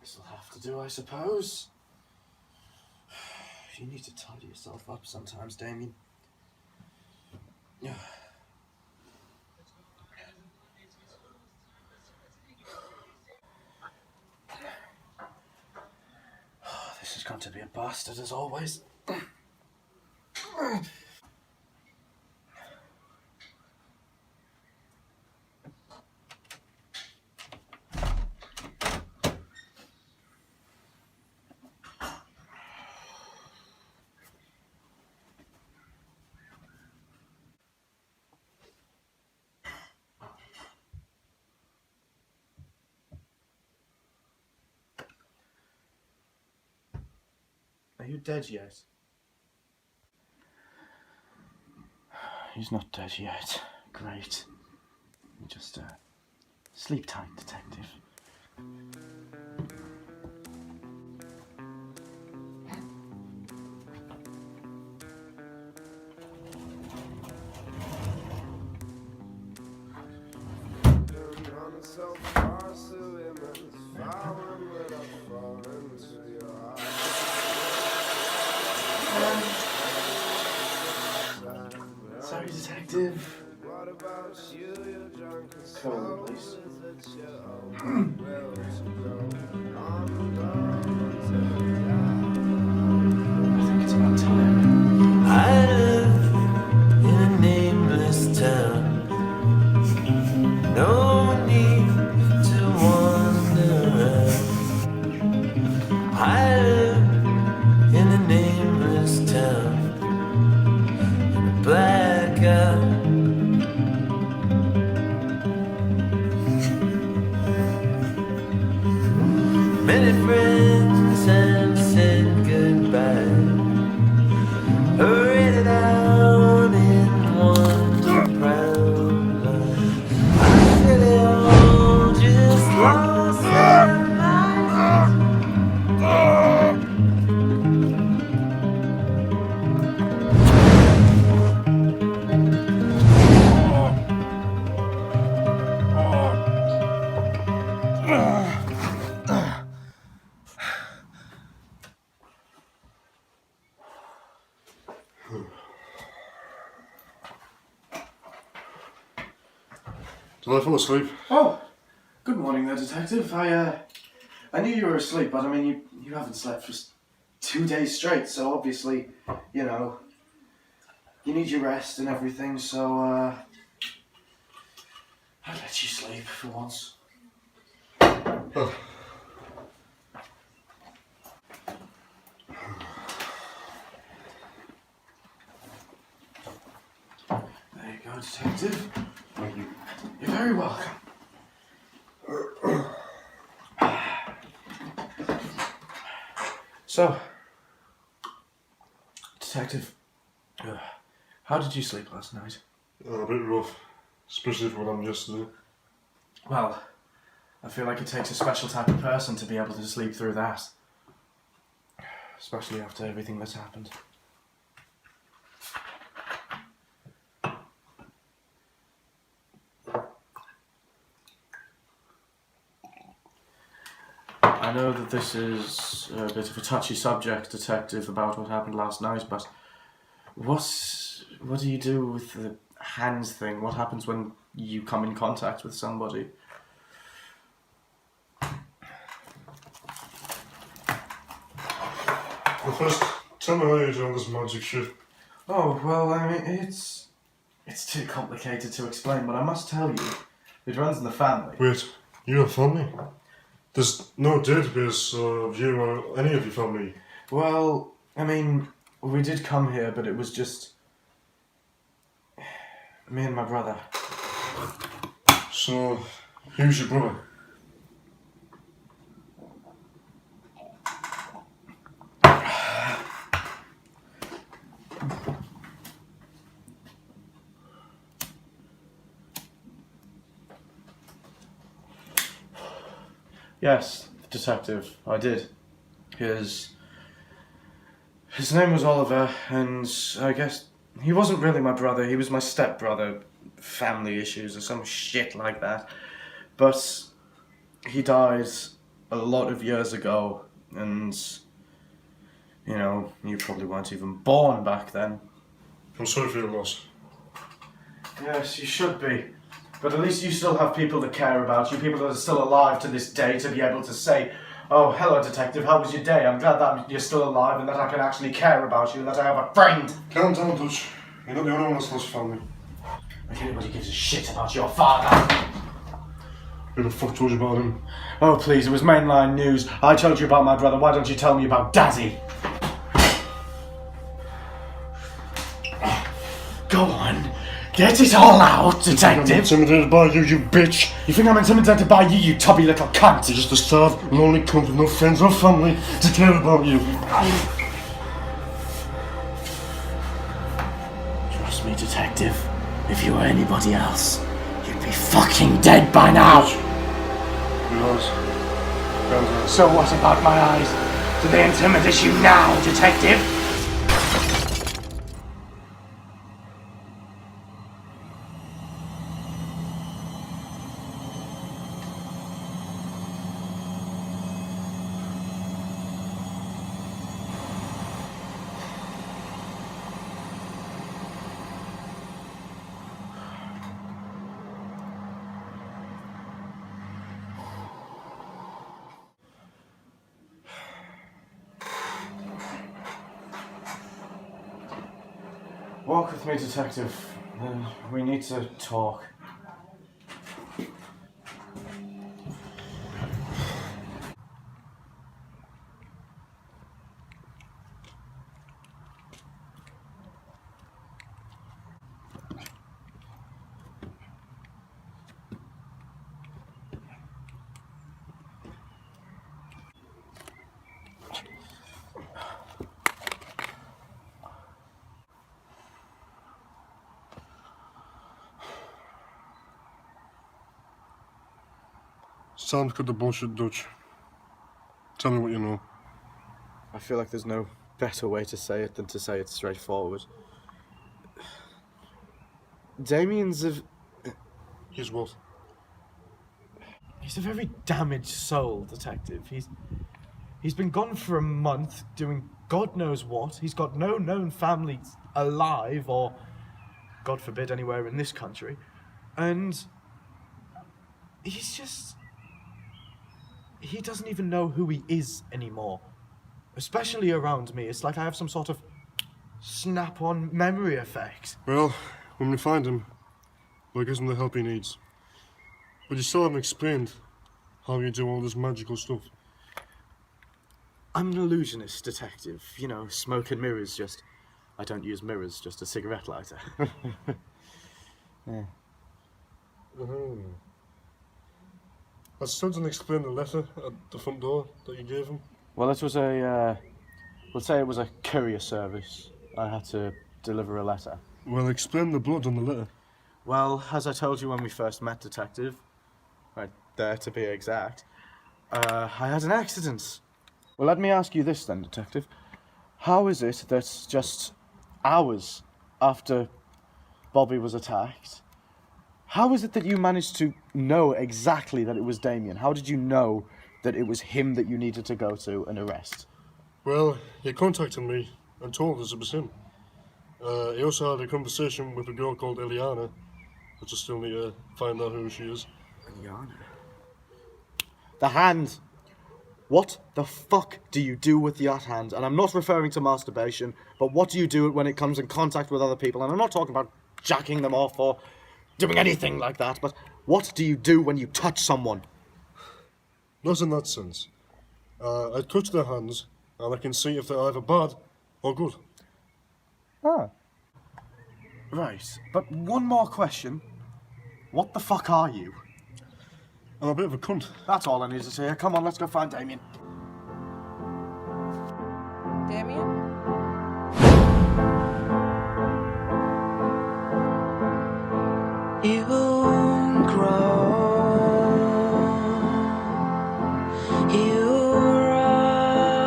This'll have to do, I suppose. You need to tidy yourself up sometimes, Damien. This is going to be a bastard as always. Are you dead yet? He's not dead yet. Great. Just sleep tight, detective. Sorry, detective. Cold, please. I think it's about time. I live in a nameless town. No need to wander around. I live in a nameless town. In a blackout. Many friends have said goodbye. Hurried out in one proud line. I feel they all just lost their minds. Did I fall asleep? Oh, good morning there, detective. I knew you were asleep, but I mean, you haven't slept for 2 days straight, so obviously, you know, you need your rest and everything, so, I'll let you sleep for once. Oh. There you go, detective. Thank you. You're very welcome. So, detective, how did you sleep last night? A bit rough, especially for what happened yesterday. Well, I feel like it takes a special type of person to be able to sleep through that. Especially after everything that's happened. I know that this is a bit of a touchy subject, detective, about what happened last night, but what do you do with the hands thing? What happens when you come in contact with somebody? Well, first, tell me how you do all this magic shit. Oh, well, I mean, it's too complicated to explain, but I must tell you, it runs in the family. Wait, you have family? There's no database of you or any of your family. Well, I mean, we did come here, but it was just... Me and my brother. So, who's your brother? Yes, detective, I did. His name was Oliver, and I guess he wasn't really my brother, he was my stepbrother. Family issues or some shit like that. But he died a lot of years ago, and, you know, you probably weren't even born back then. I'm sorry for your loss. Yes, you should be. But at least you still have people that care about you, people that are still alive to this day to be able to say, oh, hello, detective, how was your day? I'm glad that you're still alive and that I can actually care about you and that I have a friend. Calm down, Dutch. You're not the only one that's lost family. If anybody gives a shit about your father. Who the fuck told you about him? Oh, please, it was mainline news. I told you about my brother, why don't you tell me about Daddy? Go on. Get it all out, detective! I'm intimidated by you, you bitch! You think I'm intimidated by you, you tubby little cunt? You're just a starved, lonely cunt with no friends or family to care about you. Trust me, detective. If you were anybody else, you'd be fucking dead by now! Yours. So what about my eyes? Do they intimidate you now, detective? Walk with me, detective. We need to talk. It's time to cut the bullshit, Dutch. Tell me what you know. I feel like there's no better way to say it than to say it straightforward. Damien's He's what? He's a very damaged soul, detective. He's been gone for a month doing God knows what. He's got no known family alive or, God forbid, anywhere in this country. And he's just... He doesn't even know who he is anymore. Especially around me. It's like I have some sort of snap-on memory effect. Well, when we find him, we'll give him the help he needs. But you still haven't explained how you do all this magical stuff. I'm an illusionist detective. You know, smoke and mirrors, just... I don't use mirrors, just a cigarette lighter. Yeah. I still didn't explain the letter at the front door that you gave him. Well, it was let's say it was a courier service. I had to deliver a letter. Well, explain the blood on the letter. Well, as I told you when we first met, detective, right there to be exact, I had an accident. Well, let me ask you this then, detective. How is it that just hours after Bobby was attacked, how is it that you managed to know exactly that it was Damien? How did you know that it was him that you needed to go to and arrest? Well, he contacted me and told us it was him. He also had a conversation with a girl called Eliana, which I still need to find out who she is. Eliana? The hand! What the fuck do you do with that hand? And I'm not referring to masturbation, but what do you do when it comes in contact with other people? And I'm not talking about jacking them off or doing anything like that, but what do you do when you touch someone? Not in that sense. I touch their hands, and I can see if they're either bad or good. Ah. Right, but one more question. What the fuck are you? I'm a bit of a cunt. That's all I need to say. Come on, let's go find Damien. Damien? You won't grow. You run.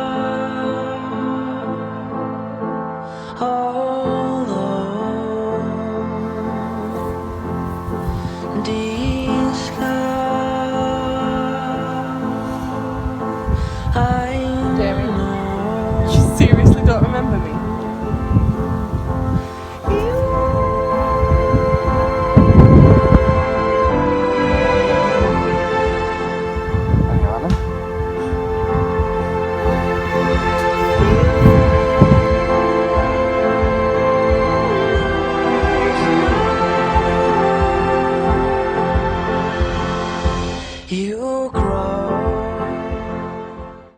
Although deep